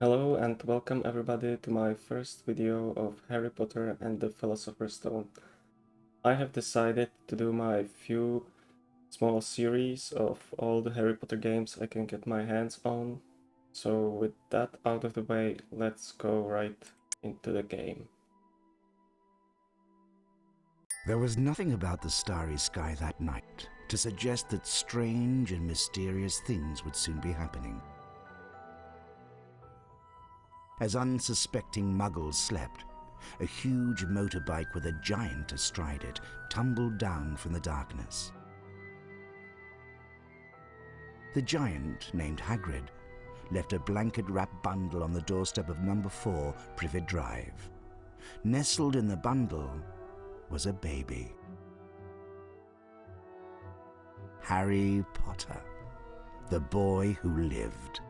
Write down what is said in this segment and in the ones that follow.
Hello and welcome everybody to my first video of Harry Potter and the Philosopher's Stone. I have decided to do my few small series of all the Harry Potter games I can get my hands on. So with that out of the way, let's go right into the game. There was nothing about the starry sky that night to suggest that strange and mysterious things would soon be happening. As unsuspecting muggles slept, a huge motorbike with a giant astride it tumbled down from the darkness. The giant, named Hagrid, left a blanket-wrapped bundle on the doorstep of number 4 Privet Drive. Nestled in the bundle was a baby. Harry Potter, the boy who lived.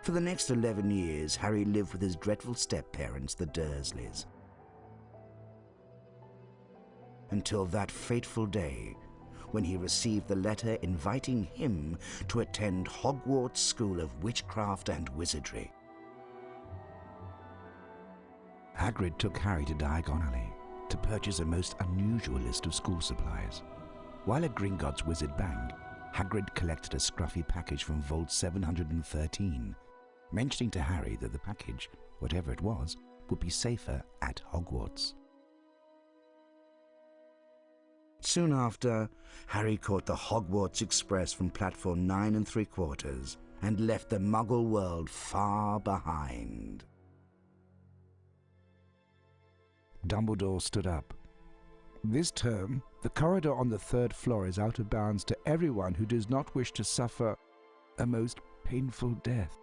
For the next 11 years, Harry lived with his dreadful step-parents, the Dursleys. Until that fateful day when he received the letter inviting him to attend Hogwarts School of Witchcraft and Wizardry. Hagrid took Harry to Diagon Alley to purchase a most unusual list of school supplies. While at Gringotts Wizard Bank, Hagrid collected a scruffy package from Vault 713, mentioning to Harry that the package, whatever it was, would be safer at Hogwarts. Soon after, Harry caught the Hogwarts Express from platform 9 3/4 and left the Muggle world far behind. Dumbledore stood up. This term, the corridor on the 3rd floor is out of bounds to everyone who does not wish to suffer a most painful death.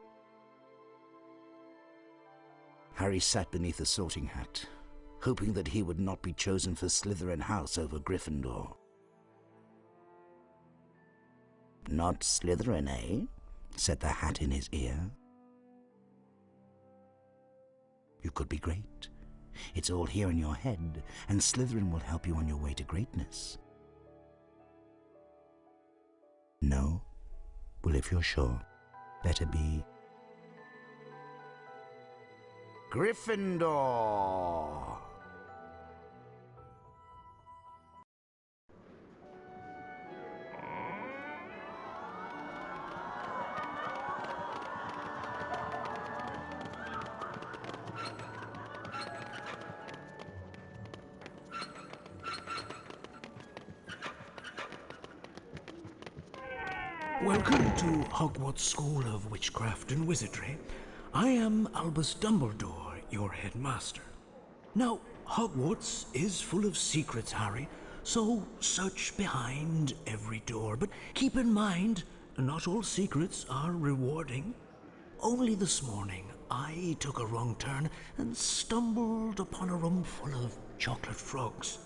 Harry sat beneath a sorting hat, hoping that he would not be chosen for Slytherin House over Gryffindor. "Not Slytherin, eh?" said the hat in his ear. "You could be great. It's all here in your head, and Slytherin will help you on your way to greatness." "No? Well, if you're sure, better be Gryffindor." Welcome to Hogwarts School of Witchcraft and Wizardry. I am Albus Dumbledore, your headmaster. Now, Hogwarts is full of secrets, Harry, so search behind every door. But keep in mind, not all secrets are rewarding. Only this morning, I took a wrong turn and stumbled upon a room full of chocolate frogs.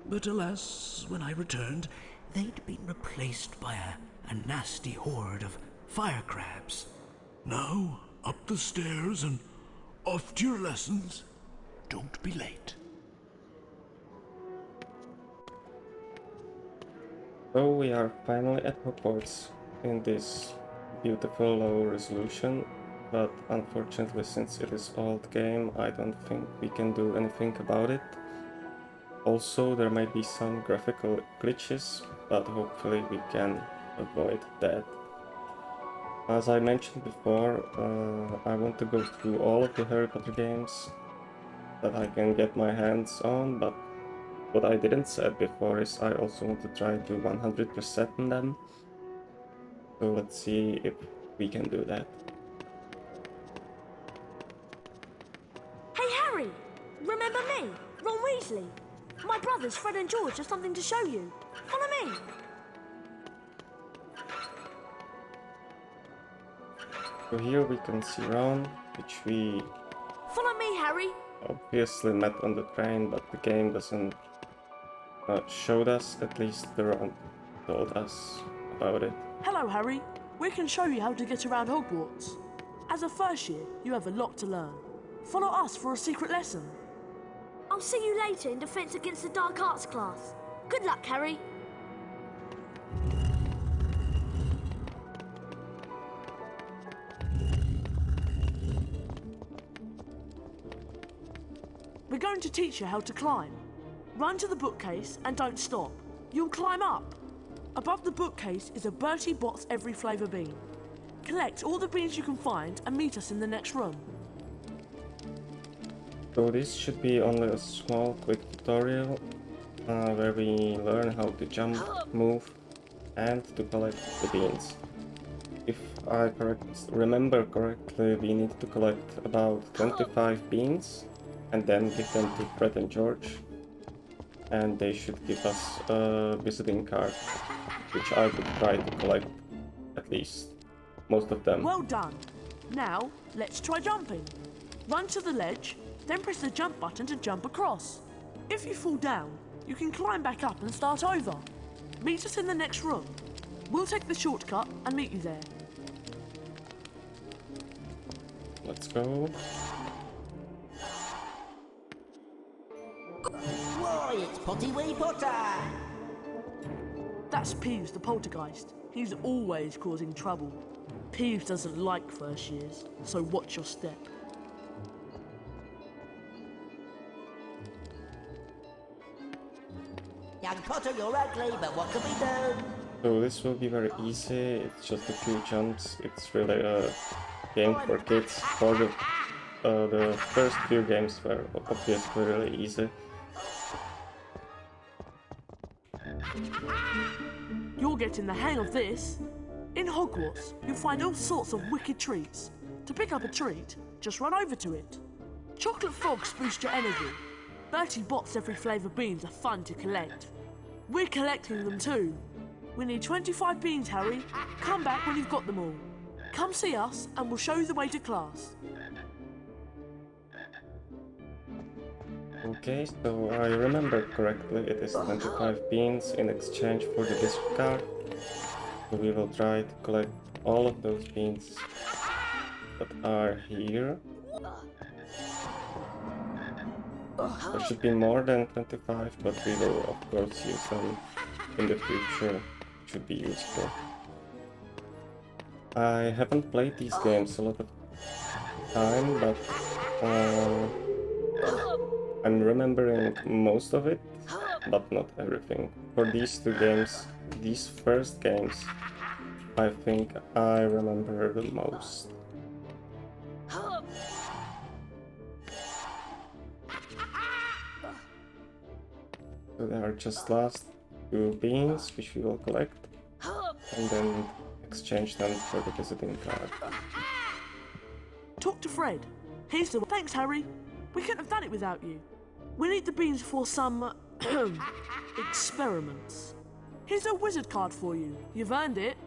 But alas, when I returned, they'd been replaced by a nasty horde of fire crabs. Now, up the stairs and off to your lessons. Don't be late. So we are finally at Hogwarts in this beautiful low resolution, but unfortunately since it is old game, I don't think we can do anything about it. Also, there might be some graphical glitches, but hopefully we can avoid that. As I mentioned before, I want to go through all of the Harry Potter games that I can get my hands on, but what I didn't say before is I also want to try to 100% in them. So let's see if we can do that. Hey Harry! Remember me? Ron Weasley? My brothers Fred and George have something to show you. Follow me! So here we can see Ron, which we Follow me, Harry! obviously met on the train, but the game doesn't show us, at least the Ron told us about it. Hello, Harry. We can show you how to get around Hogwarts. As a first year, you have a lot to learn. Follow us for a secret lesson. I'll see you later in Defence Against the Dark Arts class. Good luck, Harry. We're going to teach you how to climb. Run to the bookcase and don't stop. You'll climb up. Above the bookcase is a Bertie Bott's every flavour bean. Collect all the beans you can find and meet us in the next room. So this should be only a small quick tutorial where we learn how to jump, move and to collect the beans. If I remember correctly, we need to collect about 25 beans and then give them to Fred and George, and they should give us a visiting card, which I would try to collect at least most of them. Well done. Now, let's try jumping. Run to the ledge, then press the jump button to jump across. If you fall down, you can climb back up and start over. Meet us in the next room. We'll take the shortcut and meet you there. Let's go. Why, it's Pottywee Potter! That's Peeves the poltergeist. He's always causing trouble. Peeves doesn't like first years, so watch your step. Young Potter, you're ugly, but what can we do? So this will be very easy, it's just a few jumps, it's really a game for kids. For the first few games were obviously really easy. You're getting the hang of this. In Hogwarts, you'll find all sorts of wicked treats. To pick up a treat, just run over to it. Chocolate frogs boost your energy. Bertie Bott's every flavour beans are fun to collect. We're collecting them too. We need 25 beans, Harry. Come back when you've got them all. Come see us and we'll show you the way to class. Okay, so I remember correctly, it is 25 beans in exchange for the disc card. So we will try to collect all of those beans that are here. There should be more than 25, but we will of course use them in the future. It should be useful. I haven't played these games a lot of time, but I'm remembering most of it, but not everything. For these two games, these first games, I think I remember the most. So there are just last two beans, which we will collect, and then exchange them for the visiting card. Talk to Fred. He's the... Thanks, Harry. We couldn't have done it without you. We need the beans for some... experiments. Here's a wizard card for you. You've earned it.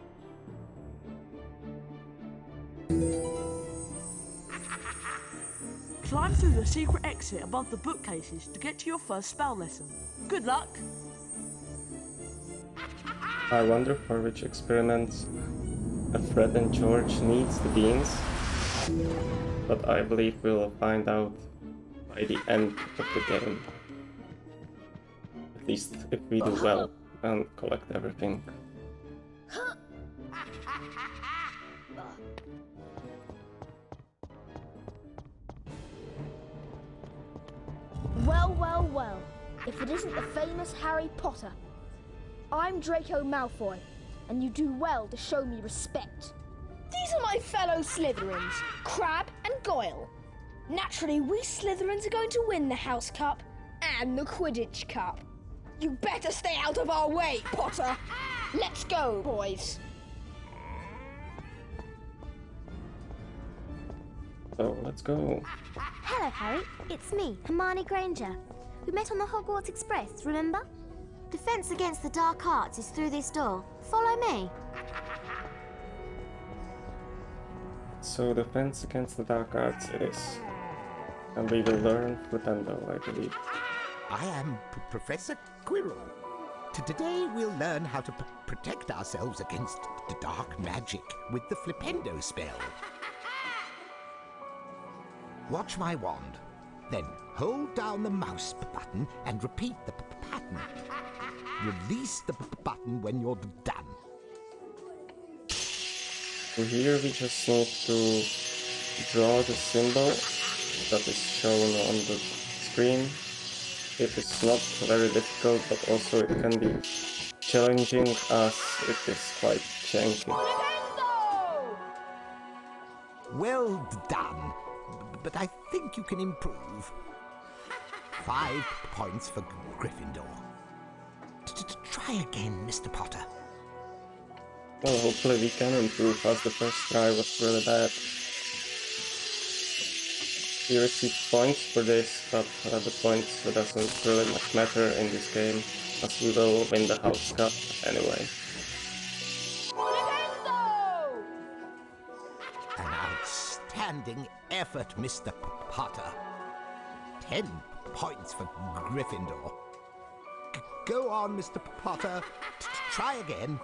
Climb through the secret exit above the bookcases to get to your first spell lesson. Good luck. I wonder for which experiments Fred and George needs the beans, but I believe we'll find out by the end of the game. At least if we do well and collect everything. Well, well, well. If it isn't the famous Harry Potter. I'm Draco Malfoy, and you do well to show me respect. These are my fellow Slytherins, Crabbe and Goyle. Naturally, we Slytherins are going to win the House Cup and the Quidditch Cup. You better stay out of our way, Potter. Let's go, boys. So let's go. Hello, Harry. It's me, Hermione Granger. We met on the Hogwarts Express, remember? Defense against the dark arts is through this door. Follow me. So defense against the dark arts it is. And we will learn Flipendo, I believe. I am Professor Quirrell. Today we'll learn how to protect ourselves against the dark magic with the Flipendo spell. Watch my wand. Then hold down the mouse button and repeat the pattern. Release the button when you're done. So here we just need to draw the symbol that is shown on the screen. It is not very difficult, but also it can be challenging as it is quite janky. Well done, but I think you can improve. 5 points for Gryffindor. Try again, Mr. Potter. Well, hopefully we can improve, as the first try was really bad. We received points for this, but the points doesn't really much matter in this game, as we will win the House Cup anyway. An outstanding effort, Mr. Potter. 10 points for Gryffindor. Go on, Mr. Potter. Try again.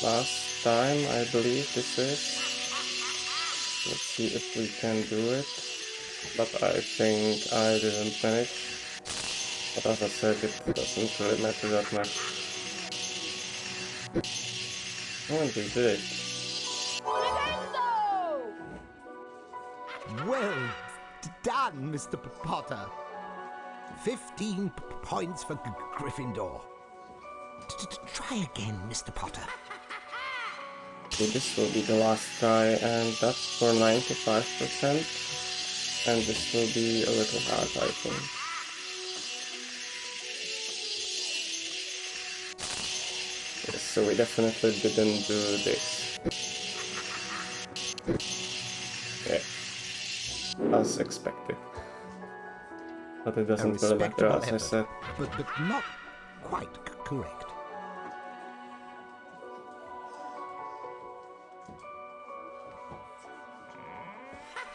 Last time, I believe this is. Let's see if we can do it. But I think I didn't manage. But as I said, it doesn't really matter that much. Oh, and we did it. Well done, Mr. Potter. 15 points for Gryffindor. Try again, Mr. Potter. So this will be the last try, and that's for 95%. And this will be a little hard, I think. Yes, so we definitely didn't do this. Yeah, as expected. But it doesn't really matter, as I said. But not quite correct.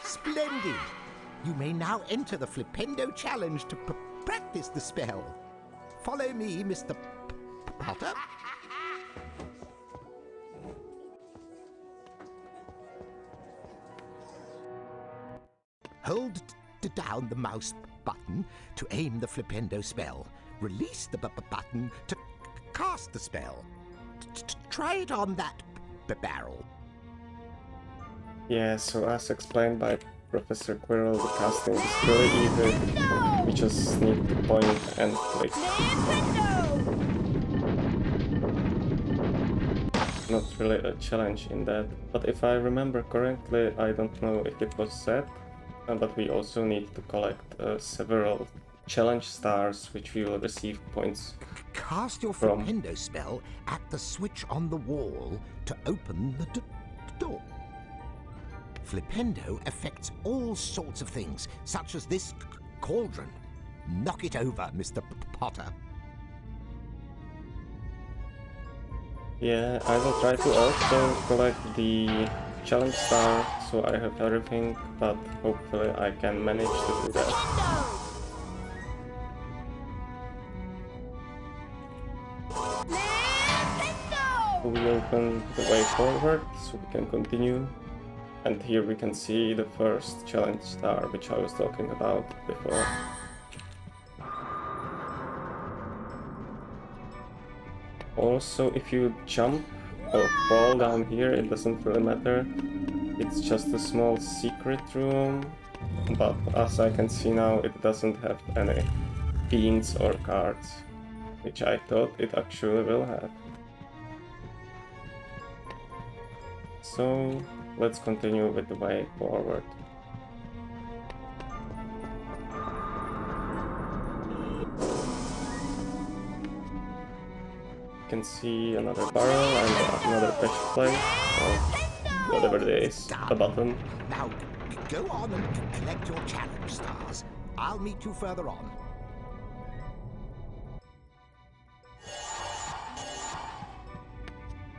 Splendid! You may now enter the Flipendo Challenge to practice the spell. Follow me, Mr. Potter. Hold down the mouse button to aim the Flipendo spell. Release the button to cast the spell. Try it on that barrel. Yeah, so as explained by Professor Quirrell, the casting is really easy. We just need to point and click. Not really a challenge in that, but if I remember correctly, I don't know if it was said, but we also need to collect several challenge stars, which we will receive points Cast your from. Flipendo spell at the switch on the wall to open the door. Flipendo affects all sorts of things, such as this cauldron. Knock it over, Mr. Potter. Yeah, I will try to also collect the challenge star, so I have everything, but hopefully I can manage to do that. We open the way forward, so we can continue. And here we can see the first challenge star, which I was talking about before. Also, if you jump or fall down here, it doesn't really matter. It's just a small secret room, but as I can see now, it doesn't have any beans or cards, which I thought it actually will have. So let's continue with the way forward. You can see another barrel and another pressure plate, or whatever it is, a button. Now, go on and collect your challenge stars. I'll meet you further on.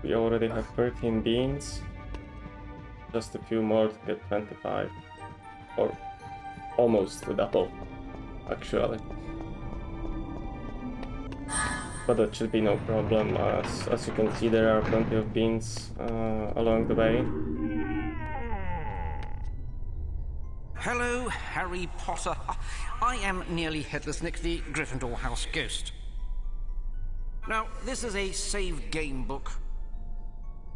We already have 13 beans. Just a few more to get 25. Or almost the double, actually. But that should be no problem, as you can see there are plenty of beans along the way. Hello, Harry Potter. I am Nearly Headless Nick, the Gryffindor House Ghost. Now, this is a save game book.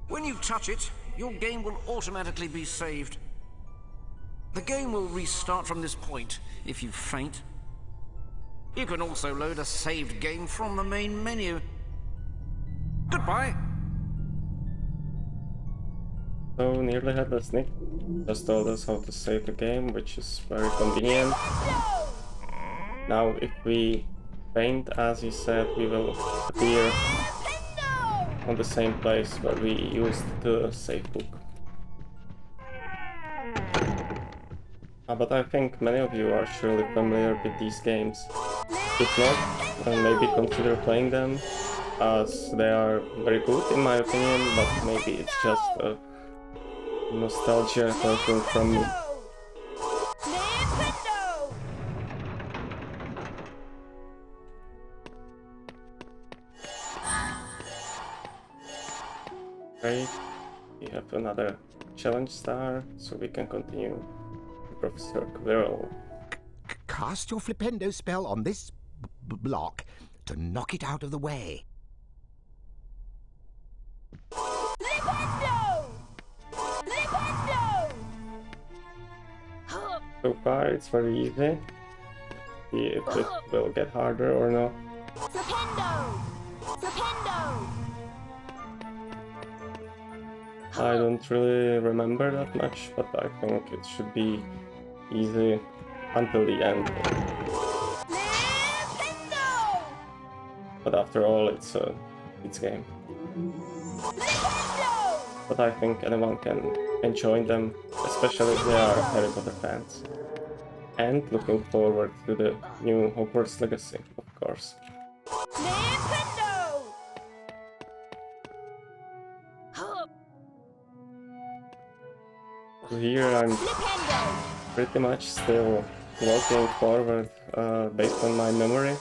When you touch it, your game will automatically be saved. The game will restart from this point if you faint. You can also load a saved game from the main menu. Goodbye. So Nearly Headless Nick just told us how to save the game, which is very convenient. Now if we faint, as he said, we will appear on the same place where we used the save book. But I think many of you are surely familiar with these games. If not, maybe consider playing them, as they are very good in my opinion, but maybe it's just a nostalgia talking from me. Great, we have another challenge star, so we can continue. Professor Quirrell. Cast your Flipendo spell on this block to knock it out of the way. Flipendo! Flipendo! So far it's very easy. See if it will get harder or not. Flipendo! Flipendo! I don't really remember that much, but I think it should be easy until the end. Flipendo! But after all, it's a game. Flipendo! But I think anyone can enjoy them, especially if they are Harry Potter fans. And looking forward to the new Hogwarts Legacy, of course. Flipendo! So here I'm pretty much still walking forward based on my memory.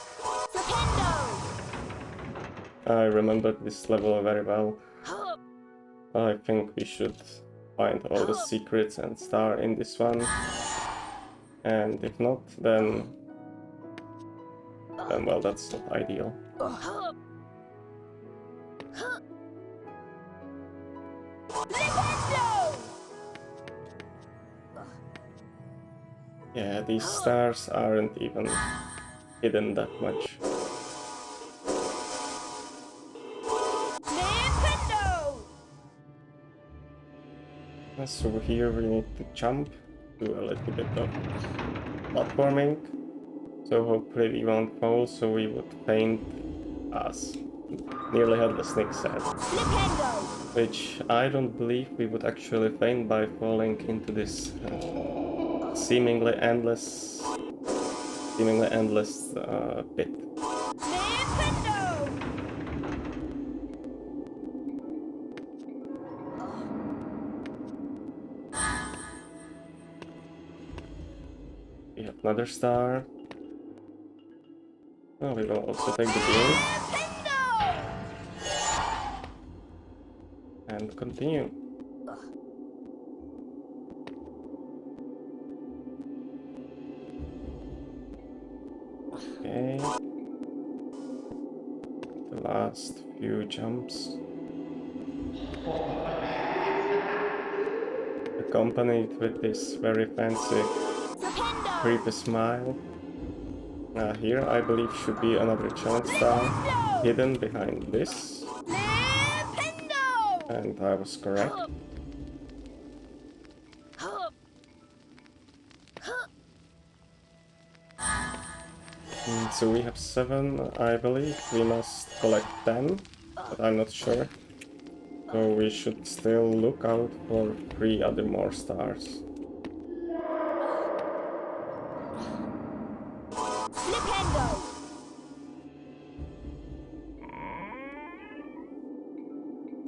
I remember this level very well. I think we should find all the secrets and star in this one. And if not, then well, that's not ideal. Yeah, these stars aren't even hidden that much. So here we need to jump, do a little bit of platforming. So hopefully we won't fall, so we would faint, as Nearly Headless Nick said. Which I don't believe we would actually faint by falling into this seemingly endless pit. We have another star. Oh, we will also take the beam. And continue. Okay. The last few jumps. Accompanied with this very fancy creepy smile. Here I believe should be another challenge star hidden behind this. And I was correct. So we have 7, I believe. We must collect 10, but I'm not sure. So we should still look out for 3 other more stars.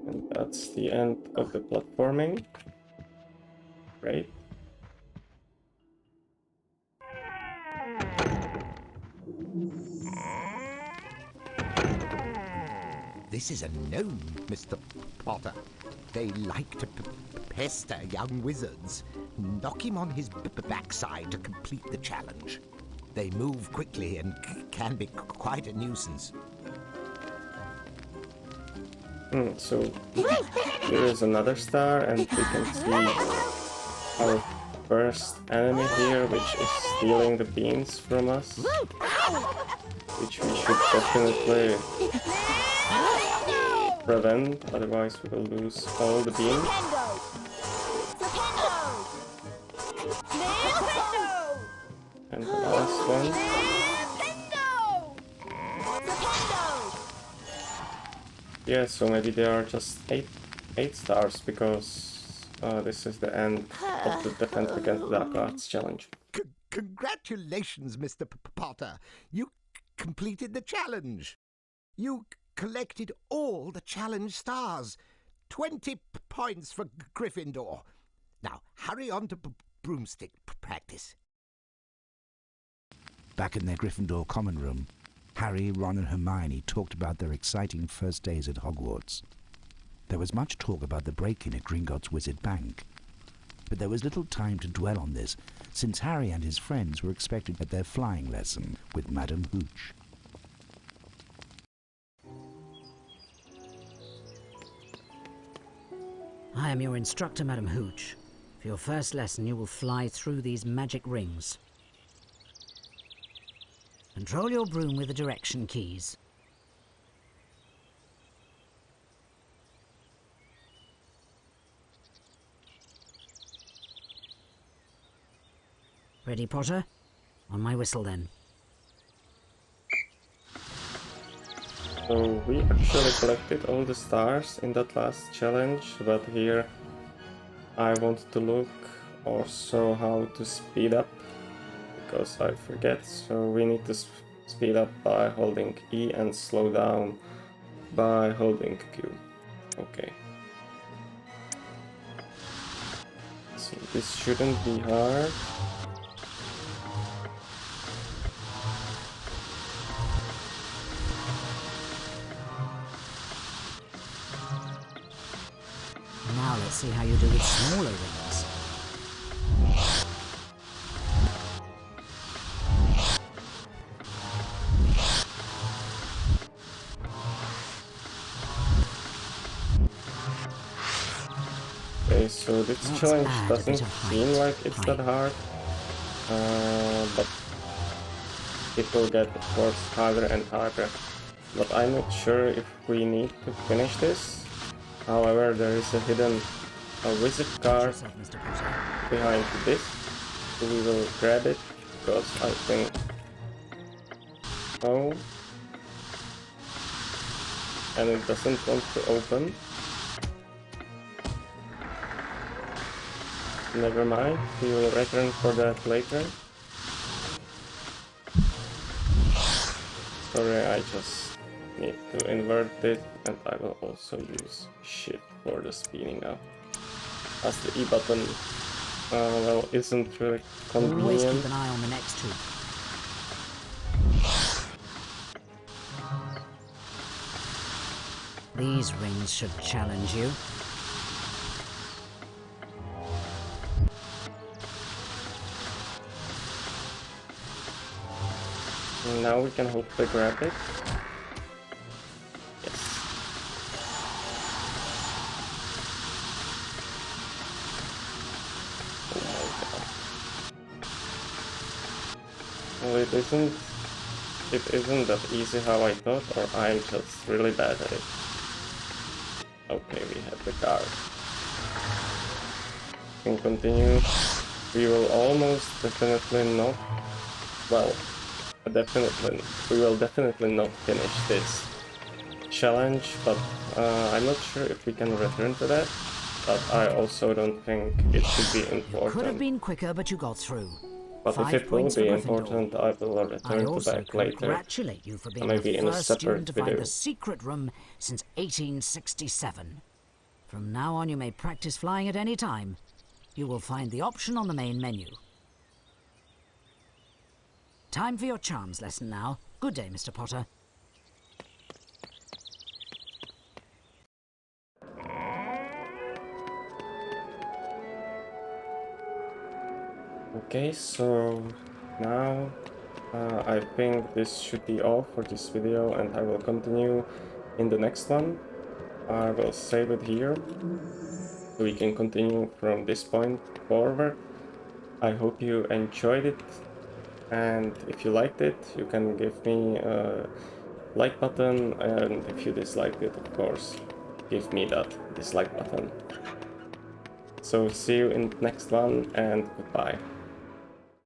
And that's the end of the platforming. Great. This is a gnome, Mr. Potter. They like to pester young wizards. Knock him on his backside to complete the challenge. They move quickly and can be quite a nuisance. So here is another star, and we can see our first enemy here, which is stealing the beans from us, which we should definitely prevent, otherwise we will lose all the beans. And the last one. Yeah, so maybe they are just 8 stars, because this is the end of the Defense Against Dark Arts challenge. Congratulations, Mr. Potter. You completed the challenge. You collected all the challenge stars. 20 points for Gryffindor. Now, hurry on to broomstick practice. Back in their Gryffindor common room, Harry, Ron and Hermione talked about their exciting first days at Hogwarts. There was much talk about the break-in at Gringotts Wizard Bank. But there was little time to dwell on this, since Harry and his friends were expected at their flying lesson with Madame Hooch. I am your instructor, Madame Hooch. For your first lesson, you will fly through these magic rings. Control your broom with the direction keys. Ready, Potter? On my whistle, then. So we actually collected all the stars in that last challenge, but here I wanted to look also how to speed up, because I forget. So we need to speed up by holding E and slow down by holding Q. Okay. So this shouldn't be hard. Now let's see how you do with smaller rings. Okay, so this challenge doesn't seem like it's that hard, but it will get, of course, harder and harder. But I'm not sure if we need to finish this. However, there is a hidden wizard card behind this, so we will grab it, because I think... Oh. And it doesn't want to open. Never mind, we will return for that later. Sorry, I just need to invert it, and I will also use shift for the speeding up, as the E button well, isn't really convenient. Always keep an eye on the next two. These rings should challenge you. Now we can hopefully grab it. Yes. Oh my god. Well, it isn't that easy how I thought, or I'm just really bad at it. Okay, we have the card. We can continue. We will almost definitely not... Well, we will definitely not finish this challenge, but I'm not sure if we can return to that, but I also don't think it should be important. Could have been quicker, but you got through. But if it will be important, I will return to that later. Congratulate you for being Maybe the in a first separate student to find video. the secret room since 1867. From now on, you may practice flying at any time. You will find the option on the main menu. Time for your charms lesson now. Good day, Mr. Potter. Okay, so now I think this should be all for this video, and I will continue in the next one. I will save it here, so we can continue from this point forward. I hope you enjoyed it, and if you liked it, you can give me a like button, and if you disliked it, of course, give me that dislike button. So see you in the next one, and goodbye.